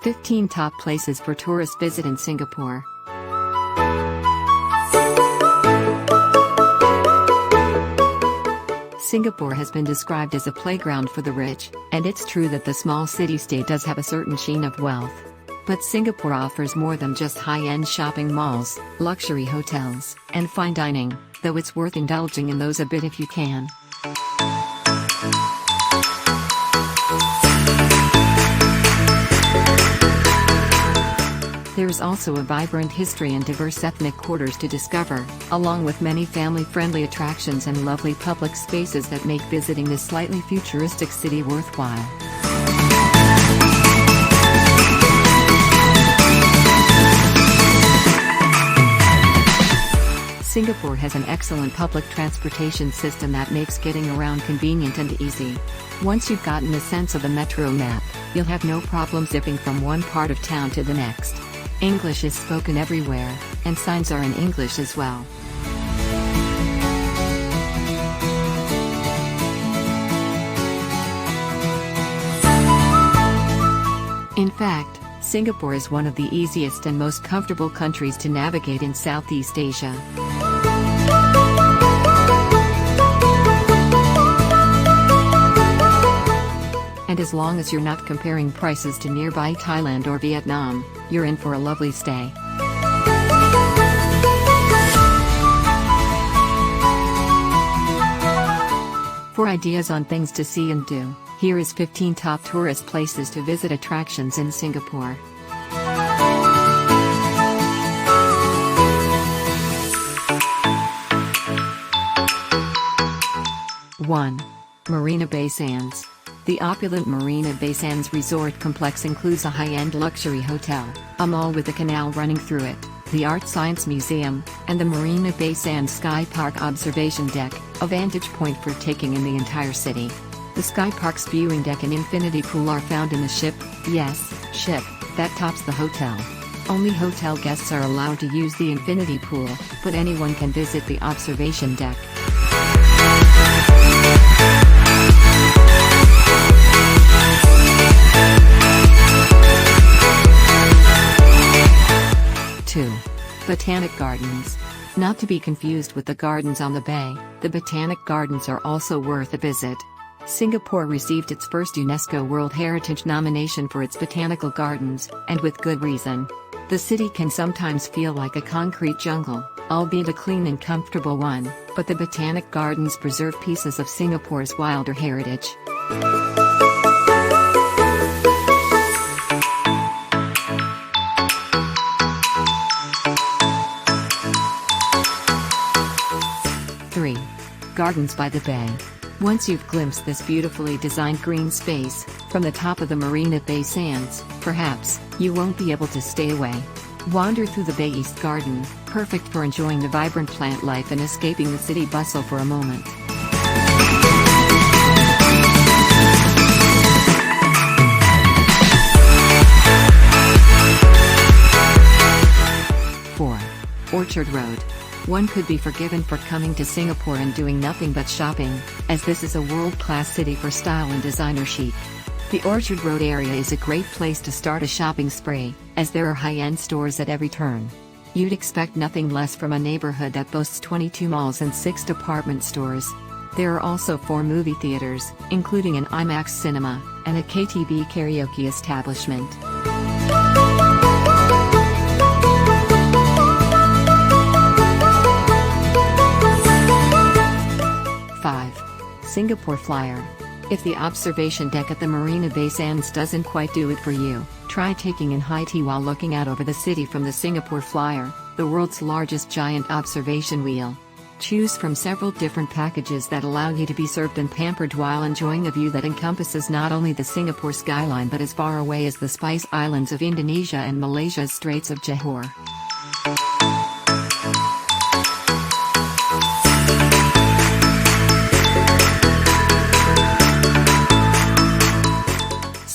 15 Top Places for Tourist Visit in Singapore. Singapore has been described as a playground for the rich, and it's true that the small city-state does have a certain sheen of wealth. But Singapore offers more than just high-end shopping malls, luxury hotels, and fine dining, though it's worth indulging in those a bit if you can. There's also a vibrant history and diverse ethnic quarters to discover, along with many family-friendly attractions and lovely public spaces that make visiting this slightly futuristic city worthwhile. Singapore has an excellent public transportation system that makes getting around convenient and easy. Once you've gotten a sense of the metro map, you'll have no problem zipping from one part of town to the next. English is spoken everywhere, and signs are in English as well. In fact, Singapore is one of the easiest and most comfortable countries to navigate in Southeast Asia. And as long as you're not comparing prices to nearby Thailand or Vietnam, you're in for a lovely stay. For ideas on things to see and do, here is 15 top tourist places to visit attractions in Singapore. 1. Marina Bay Sands. The opulent Marina Bay Sands resort complex includes a high-end luxury hotel, a mall with a canal running through it, the Art Science Museum, and the Marina Bay Sands Sky Park observation deck, a vantage point for taking in the entire city. The Sky Park's viewing deck and infinity pool are found in the ship, yes, ship, that tops the hotel. Only hotel guests are allowed to use the infinity pool, but anyone can visit the observation deck. Botanic Gardens. Not to be confused with the gardens on the bay, the Botanic Gardens are also worth a visit. Singapore received its first UNESCO World Heritage nomination for its botanical gardens, and with good reason. The city can sometimes feel like a concrete jungle, albeit a clean and comfortable one, but the Botanic Gardens preserve pieces of Singapore's wilder heritage. 3. Gardens by the Bay. Once you've glimpsed this beautifully designed green space, from the top of the Marina Bay Sands, perhaps, you won't be able to stay away. Wander through the Bay East Garden, perfect for enjoying the vibrant plant life and escaping the city bustle for a moment. 4. Orchard Road. One could be forgiven for coming to Singapore and doing nothing but shopping, as this is a world-class city for style and designer chic. The Orchard Road area is a great place to start a shopping spree, as there are high-end stores at every turn. You'd expect nothing less from a neighborhood that boasts 22 malls and 6 department stores. There are also 4 movie theaters, including an IMAX cinema, and a KTV karaoke establishment. 5. Singapore Flyer. If the observation deck at the Marina Bay Sands doesn't quite do it for you, try taking in high tea while looking out over the city from the Singapore Flyer, the world's largest giant observation wheel. Choose from several different packages that allow you to be served and pampered while enjoying a view that encompasses not only the Singapore skyline but as far away as the Spice Islands of Indonesia and Malaysia's Straits of Johor.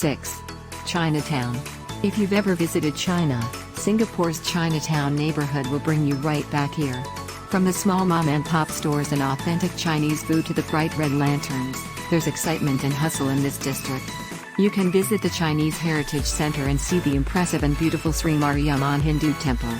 6. Chinatown. If you've ever visited China, Singapore's Chinatown neighborhood will bring you right back here. From the small mom-and-pop stores and authentic Chinese food to the bright red lanterns, there's excitement and hustle in this district. You can visit the Chinese Heritage Center and see the impressive and beautiful Sri Mariamman Hindu Temple.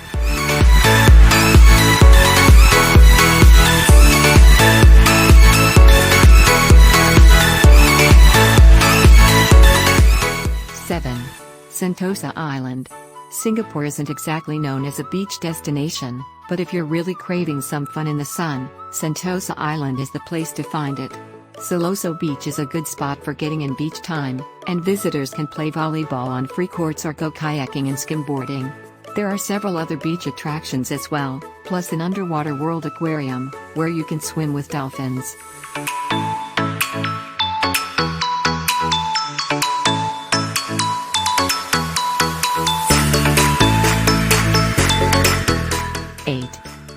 Sentosa Island. Singapore isn't exactly known as a beach destination, but if you're really craving some fun in the sun, Sentosa Island is the place to find it. Siloso Beach is a good spot for getting in beach time, and visitors can play volleyball on free courts or go kayaking and skimboarding. There are several other beach attractions as well, plus an underwater world aquarium, where you can swim with dolphins.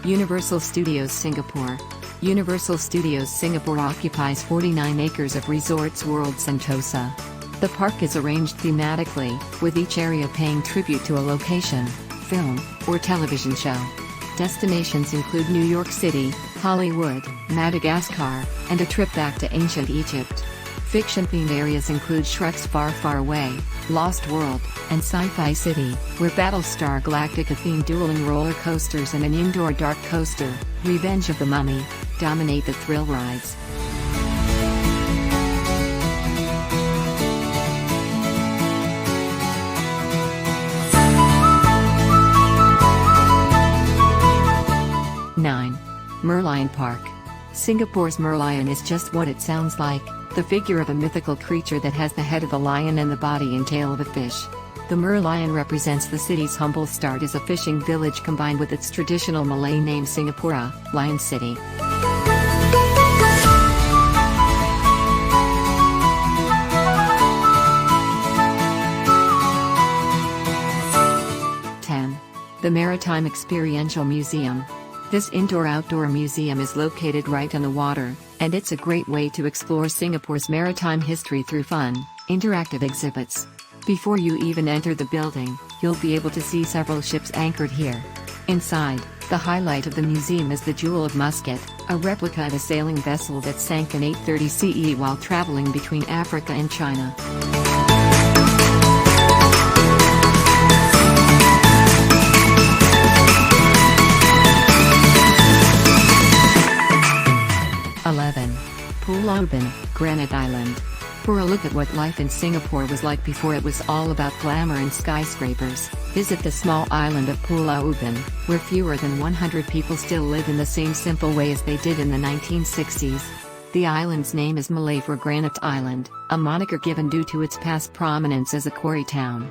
Universal Studios Singapore. Universal Studios Singapore occupies 49 acres of Resorts World Sentosa. The park is arranged thematically, with each area paying tribute to a location, film, or television show. Destinations include New York City, Hollywood, Madagascar, and a trip back to ancient Egypt. Fiction-themed areas include Shrek's Far Far Away, Lost World, and Sci-Fi City, where Battlestar Galactica-themed dueling roller coasters and an indoor dark coaster, Revenge of the Mummy, dominate the thrill rides. Merlion Park. Singapore's Merlion is just what it sounds like, the figure of a mythical creature that has the head of a lion and the body and tail of a fish. The Merlion represents the city's humble start as a fishing village combined with its traditional Malay name Singapura, Lion City. The Maritime Experiential Museum. This indoor-outdoor museum is located right on the water, and it's a great way to explore Singapore's maritime history through fun, interactive exhibits. Before you even enter the building, you'll be able to see several ships anchored here. Inside, the highlight of the museum is the Jewel of Muscat, a replica of a sailing vessel that sank in 830 CE while traveling between Africa and China. Pulau Ubin, Granite Island. For a look at what life in Singapore was like before it was all about glamour and skyscrapers, visit the small island of Pulau Ubin, where fewer than 100 people still live in the same simple way as they did in the 1960s. The island's name is Malay for Granite Island, a moniker given due to its past prominence as a quarry town.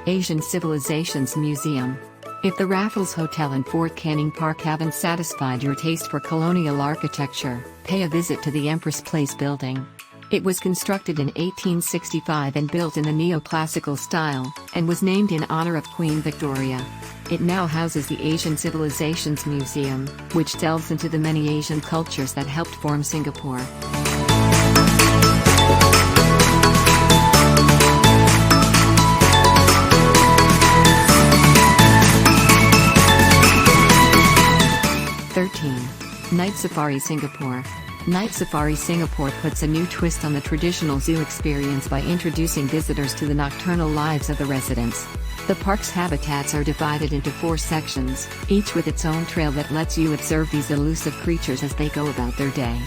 Asian Civilisations Museum. If the Raffles Hotel and Fort Canning Park haven't satisfied your taste for colonial architecture, pay a visit to the Empress Place building. It was constructed in 1865 and built in the neoclassical style, and was named in honor of Queen Victoria. It now houses the Asian Civilisations Museum, which delves into the many Asian cultures that helped form Singapore. Night Safari Singapore. Night Safari Singapore puts a new twist on the traditional zoo experience by introducing visitors to the nocturnal lives of the residents. The park's habitats are divided into 4 sections, each with its own trail that lets you observe these elusive creatures as they go about their day.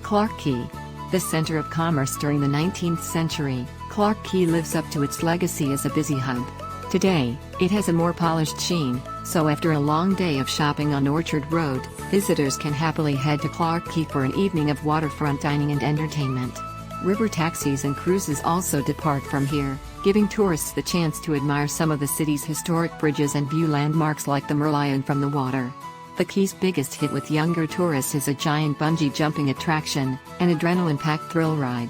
Clarke Quay. The center of commerce during the 19th century, Clarke Quay lives up to its legacy as a busy hub. Today, it has a more polished sheen, so after a long day of shopping on Orchard Road, visitors can happily head to Clarke Quay for an evening of waterfront dining and entertainment. River taxis and cruises also depart from here, giving tourists the chance to admire some of the city's historic bridges and view landmarks like the Merlion from the water. The Quay's biggest hit with younger tourists is a giant bungee jumping attraction, an adrenaline-packed thrill ride.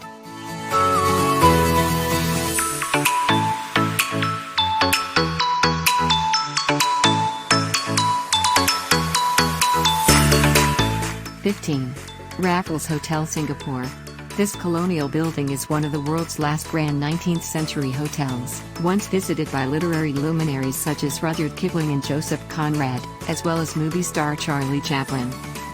Raffles Hotel Singapore. This colonial building is one of the world's last grand 19th-century hotels, once visited by literary luminaries such as Rudyard Kipling and Joseph Conrad, as well as movie star Charlie Chaplin.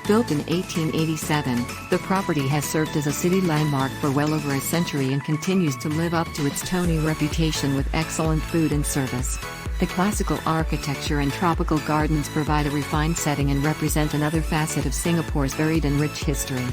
Built in 1887, the property has served as a city landmark for well over a century and continues to live up to its Tony reputation with excellent food and service. The classical architecture and tropical gardens provide a refined setting and represent another facet of Singapore's varied and rich history.